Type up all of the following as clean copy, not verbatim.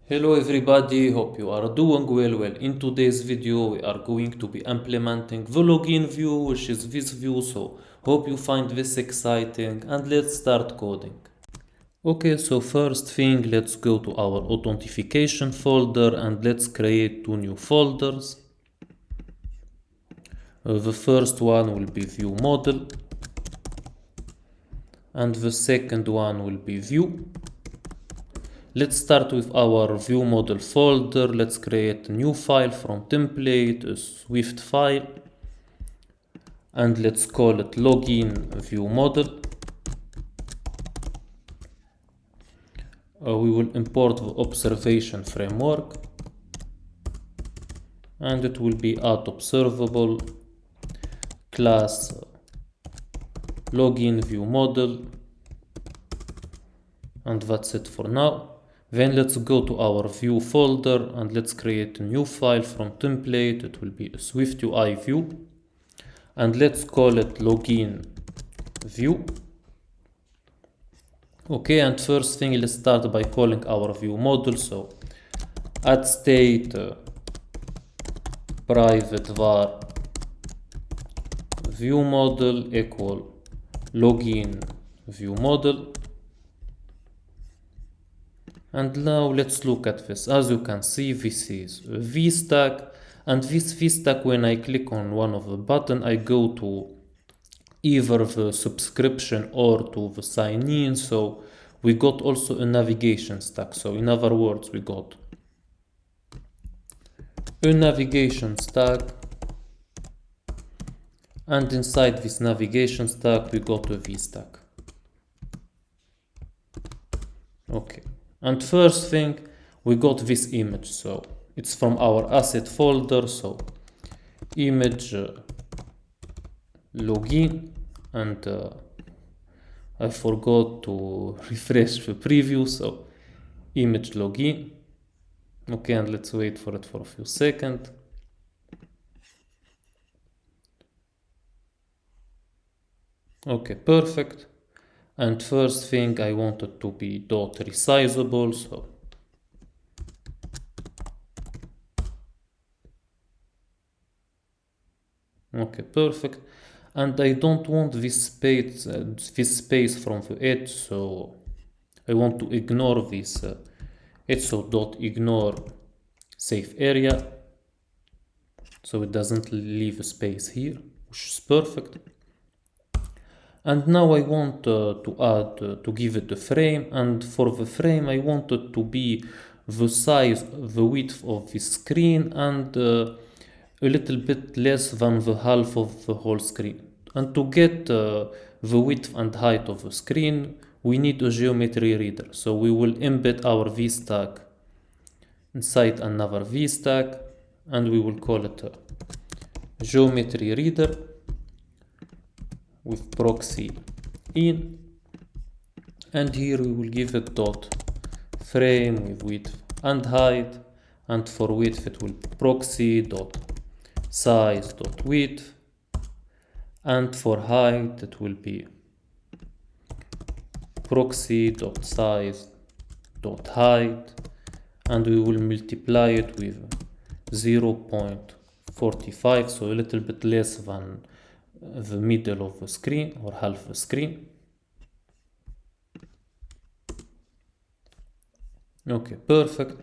Hello everybody, hope you are doing well. In today's video we are going to be implementing the login view, which is this view, so hope you find this exciting and let's start coding. Okay, so first thing, let's go to our authentication folder and let's create two new folders. The first one will be view model and the second one will be view. Let's start with our view model folder. Let's create a new file from template, a Swift file, and let's call it login view model. We will import the observation framework, and it will be at observable class login view model, and that's it for now. Then let's go to our view folder and let's create a new file from template. It will be a SwiftUI view, and let's call it login view. Okay, and first thing, let's start by calling our view model. So at state private var view model equal login view model. And now let's look at this. As you can see, this is a VStack, and this VStack, when I click on one of the button, I go to either the subscription or to the sign in. So we got also a navigation stack. So in other words, we got a navigation stack, and inside this navigation stack we got a VStack. Okay. And first thing, we got this image, so it's from our asset folder, so image login, and I forgot to refresh the preview, so image login. Okay, and let's wait for it for a few seconds. Okay, perfect. And first thing, I want it to be dot resizable, so okay, perfect. And I don't want this space from the edge, so I want to ignore this edge, so dot ignore safe area, so it doesn't leave a space here, which is perfect. And now I want to give it a frame, and for the frame I want it to be the size, the width of the screen, and a little bit less than the half of the whole screen. And to get the width and height of the screen, we need a geometry reader. So we will embed our VStack inside another VStack, and we will call it a geometry reader with proxy in, and here we will give it dot frame with width and height, and for width it will be proxy dot size dot width, and for height it will be proxy dot size dot height, and we will multiply it with 0.45, so a little bit less than the middle of the screen or half the screen. Okay, perfect.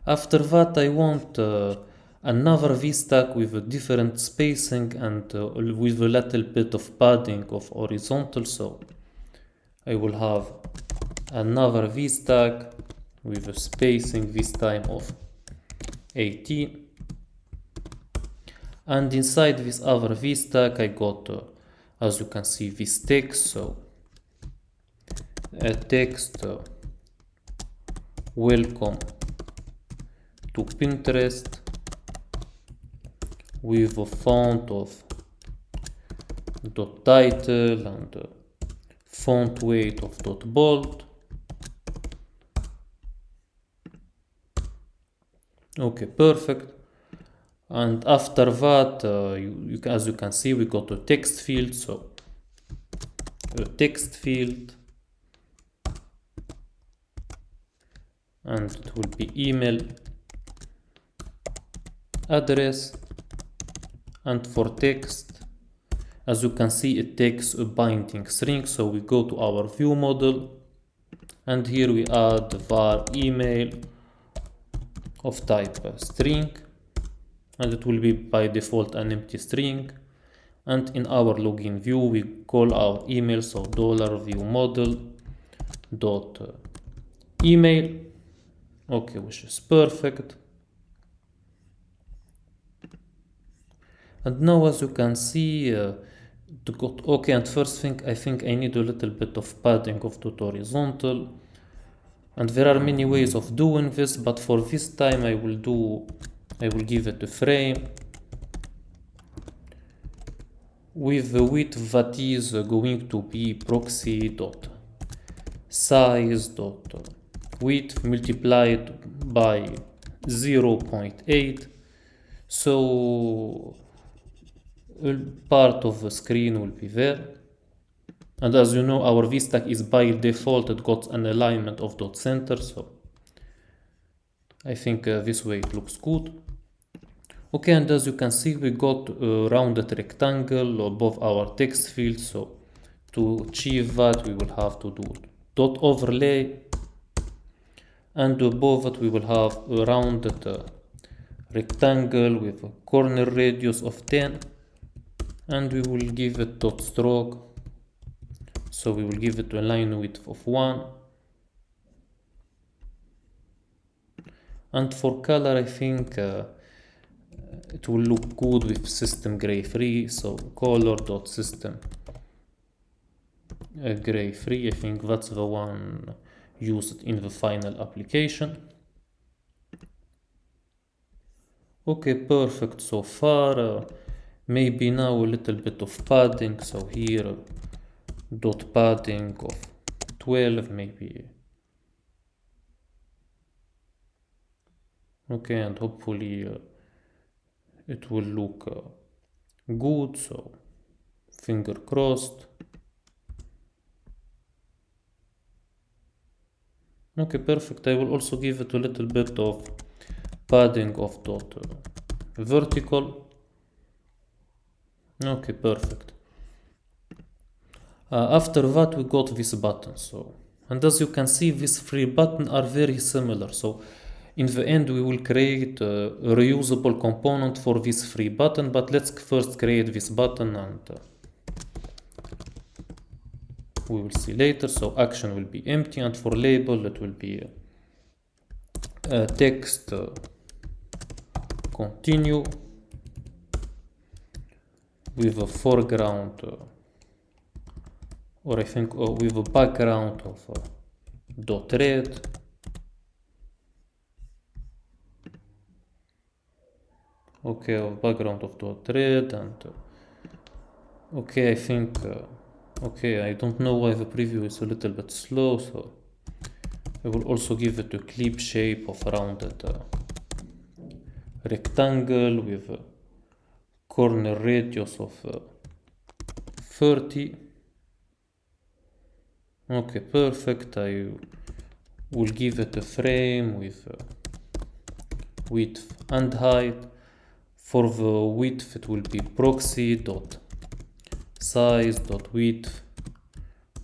After that I want another VStack with a different spacing and with a little bit of padding of horizontal, so I will have another VStack with a spacing this time of 18. And inside this other VStack I got, as you can see, this text, so a text welcome to Pinterest with a font of dot title and font weight of dot bold. Okay, perfect. And after that, as you can see, we got a text field, so a text field and it will be email address. And for text, as you can see, it takes a binding string, so we go to our view model and here we add var email of type string, and it will be by default an empty string. And in our login view we call our email, so $view model dot email, okay, which is perfect. And now as you can see, okay, and first thing, I think I need a little bit of padding of the horizontal, and there are many ways of doing this, but for this time I will give it a frame with the width that is going to be proxy dot size dot width multiplied by 0.8, so part of the screen will be there. And as you know, our VStack is by default, it got an alignment of dot center, so I think this way it looks good. Okay, and as you can see, we got a rounded rectangle above our text field, so to achieve that we will have to do dot overlay, and above it we will have a rounded rectangle with a corner radius of 10, and we will give it dot stroke, so we will give it a line width of 1. And for color, I think it will look good with system gray free, so color dot system gray free, I think that's the one used in the final application. Okay, perfect so far. Maybe now a little bit of padding, so here dot padding of 12 maybe. Okay, and hopefully it will look good, so finger crossed. Okay, perfect. I will also give it a little bit of padding of dot vertical. Okay, perfect. After that we got this button, so, and as you can see, these three buttons are very similar, so in the end we will create a reusable component for this three button, but let's first create this button, and we will see later. So action will be empty, and for label it will be text continue with a foreground or I think with a background of dot red. Okay, a background of dot red, and okay, I think okay, I don't know why the preview is a little bit slow, so I will also give it a clip shape of rounded rectangle with a corner radius of 30. Okay, perfect. I will give it a frame with width and height. For the width it will be proxy dot size dot width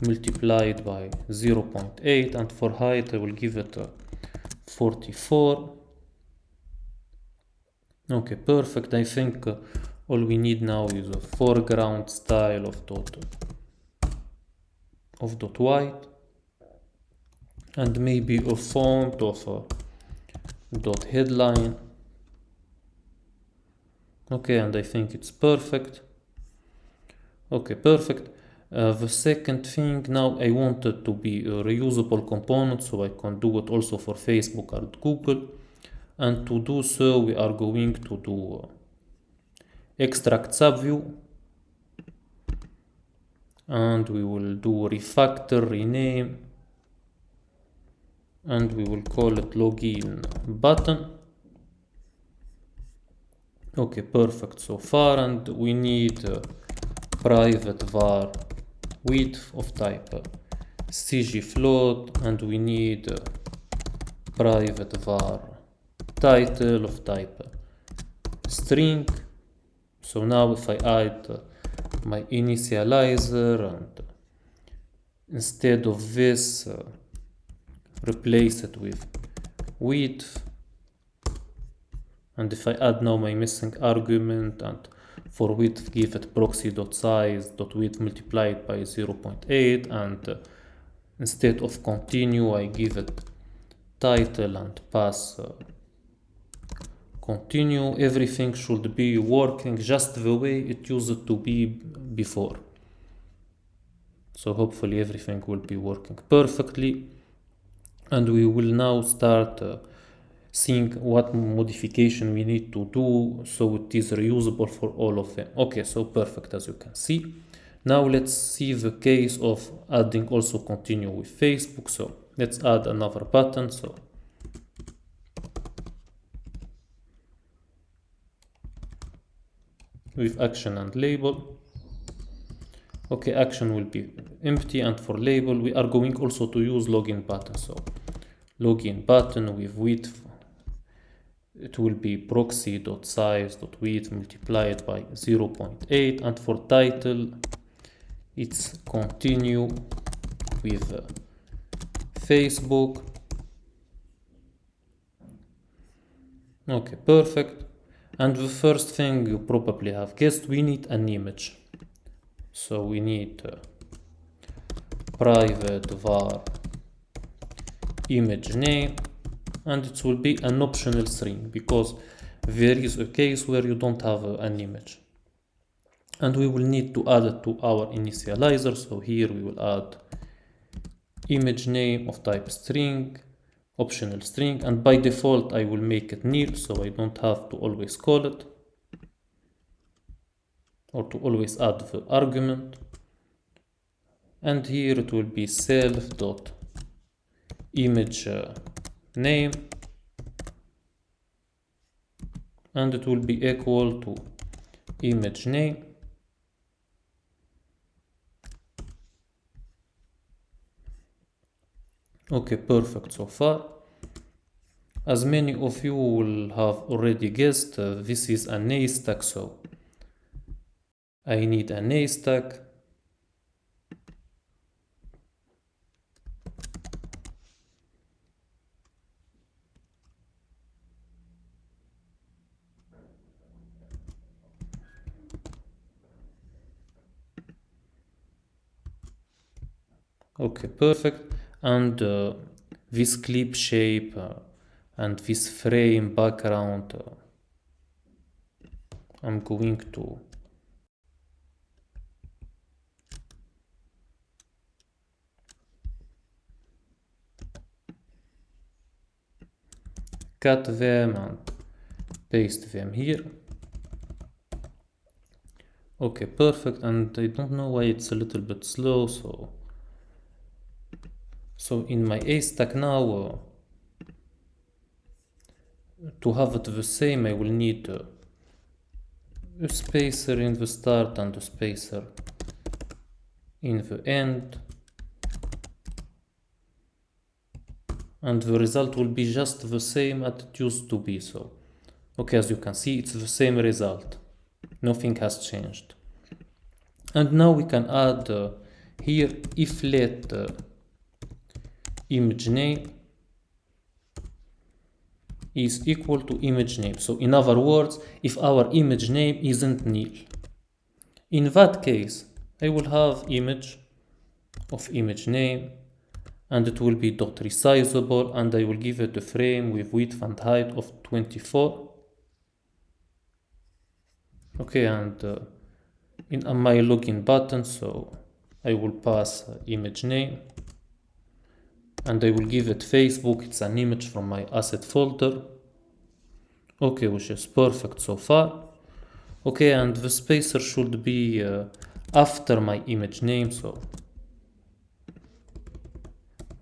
multiplied by 0.8, and for height I will give it 44. Okay, perfect. I think all we need now is a foreground style of dot white, and maybe a font of dot headline. Okay, and I think it's perfect. Okay, perfect. The second thing, now I want it to be a reusable component, so I can do it also for Facebook and Google. And to do so, we are going to do extract subview, and we will do refactor rename, and we will call it login button. Okay, perfect so far, and we need private var width of type cg float, and we need private var title of type string. So now if I add my initializer and instead of this replace it with width, and if I add now my missing argument and for width give it proxy.size.width multiplied by 0.8, and instead of continue I give it title and pass continue, everything should be working just the way it used to be before. So hopefully everything will be working perfectly, and we will now start seeing what modification we need to do so it is reusable for all of them. Okay, so perfect, as you can see. Now let's see the case of adding also continue with Facebook. So let's add another button. So with action and label. Okay, action will be empty, and for label we are going also to use login button. So login button with width, it will be proxy.size.width multiplied by 0.8, and for title it's continue with Facebook. Okay, perfect. And the first thing you probably have guessed, we need an image. So we need private var image name, and it will be an optional string because there is a case where you don't have an image. And we will need to add it to our initializer. So here we will add image name of type string, optional string, and by default I will make it nil so I don't have to always call it or to always add the argument. And here it will be self.image name, and it will be equal to image name. Okay, perfect so far. As many of you will have already guessed, this is an A stack, so I need an A stack. Okay, perfect. And this clip shape and this frame background, I'm going to cut them and paste them here. Okay, perfect. And I don't know why it's a little bit slow, so in my A stack now, to have it the same, I will need a spacer in the start and a spacer in the end, and the result will be just the same as it used to be. So okay, as you can see, it's the same result, nothing has changed. And now we can add here if let image name is equal to image name. So in other words, if our image name isn't nil, in that case I will have image of image name, and it will be dot resizable, and I will give it a frame with width and height of 24. Okay, and in my login button, so I will pass image name, and I will give it Facebook. It's an image from my asset folder. Okay, which is perfect so far. Okay, and the spacer should be after my image name, so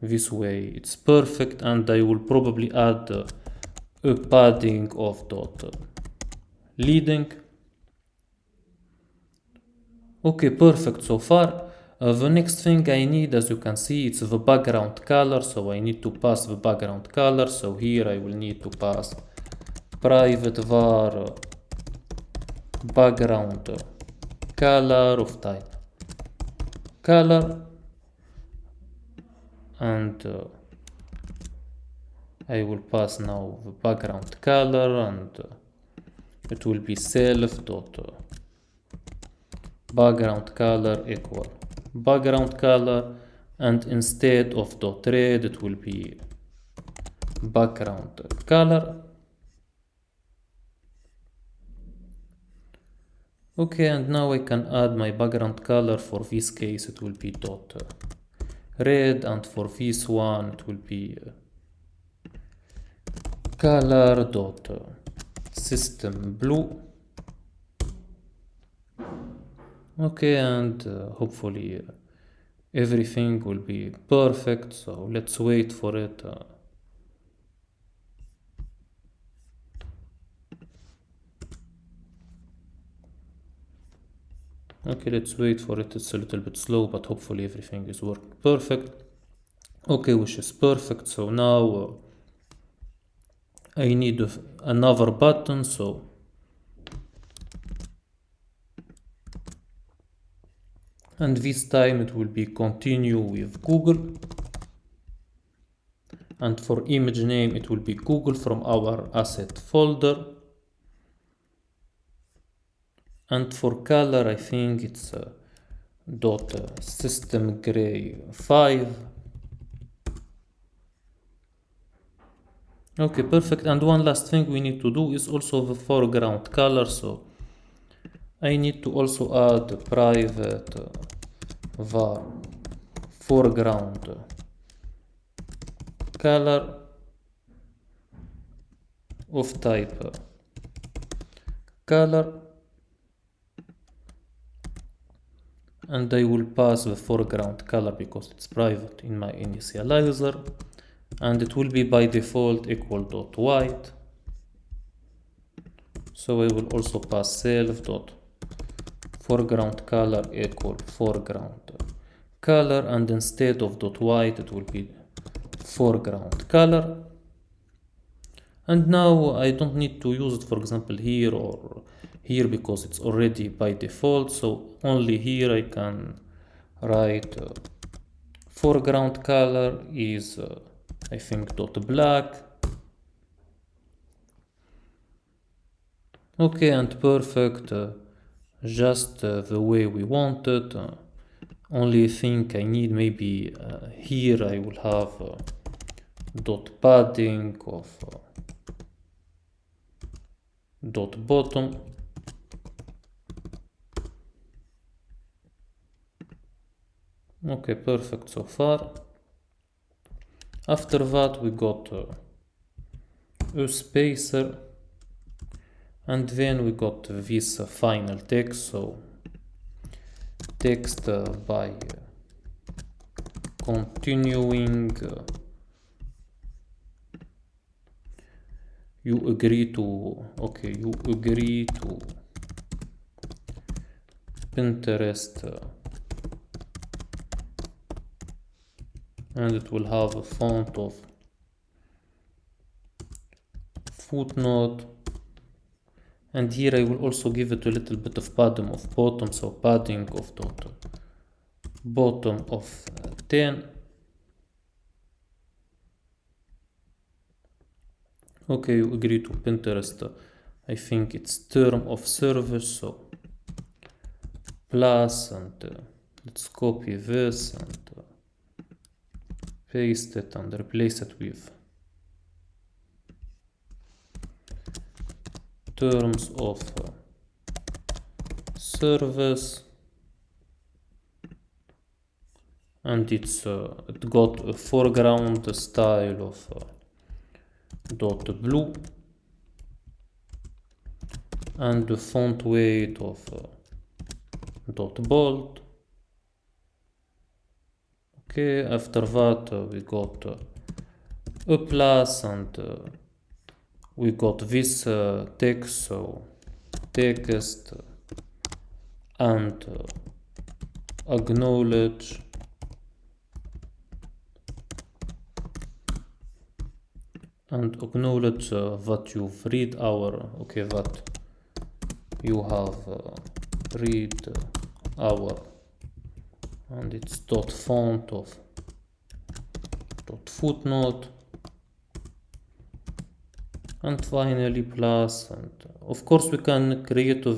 this way it's perfect. And I will probably add a padding of dot leading. Okay, perfect so far. The next thing I need, as you can see, it's the background color, so I need to pass the background color. So here I will need to pass private var background color of type color, and I will pass now the background color, and it will be self dot background color equal background color, and instead of dot red it will be background color. Okay, and now I can add my background color. For this case it will be dot red, and for this one it will be color dot system blue. Okay, and hopefully everything will be perfect, so let's wait for it. Okay, let's wait for it. It's a little bit slow, but hopefully everything is working perfect. Okay, which is perfect. So now I need another button, so and this time it will be continue with Google, and for image name it will be Google from our asset folder, and for color I think it's dot system gray 5. Okay, perfect. And one last thing we need to do is also the foreground color, so I need to also add private var foreground color of type color, and I will pass the foreground color because it's private in my initializer, and it will be by default equal dot white. So I will also pass self dot foreground color equal foreground color, and instead of dot white it will be foreground color. And now I don't need to use it, for example, here or here because it's already by default. So only here I can write foreground color is I think dot black. Okay, and perfect, just the way we want it. Only thing I need, maybe here I will have dot padding of dot bottom. Okay, perfect so far. After that we got a spacer, and then we got this final text, so text by continuing you agree to Pinterest, and it will have a font of footnote, and here I will also give it a little bit of padding of bottom, so padding of dot bottom of 10. Okay, you agree to Pinterest, I think it's term of service, so plus, and let's copy this and paste it and replace it with terms of service, and it got a foreground style of dot blue, and the font weight of dot bold. Okay, after that we got a plus, and we got this text, so text and acknowledge that you've read that you have read our, and it's dot font of dot footnote, and finally plus. And of course we can create a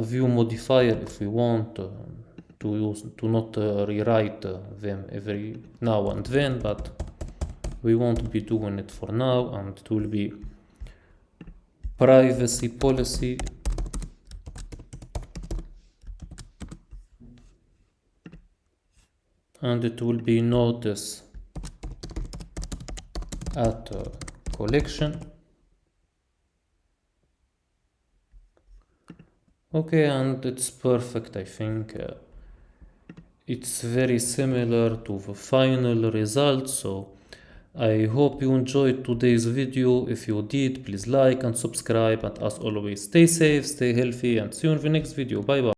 view modifier if we want to not rewrite them every now and then, but we won't be doing it for now, and it will be privacy policy and it will be notice at collection. Okay, and it's perfect. I think it's very similar to the final result. So I hope you enjoyed today's video. If you did, please like and subscribe, and as always, stay safe, stay healthy, and see you in the next video. Bye bye.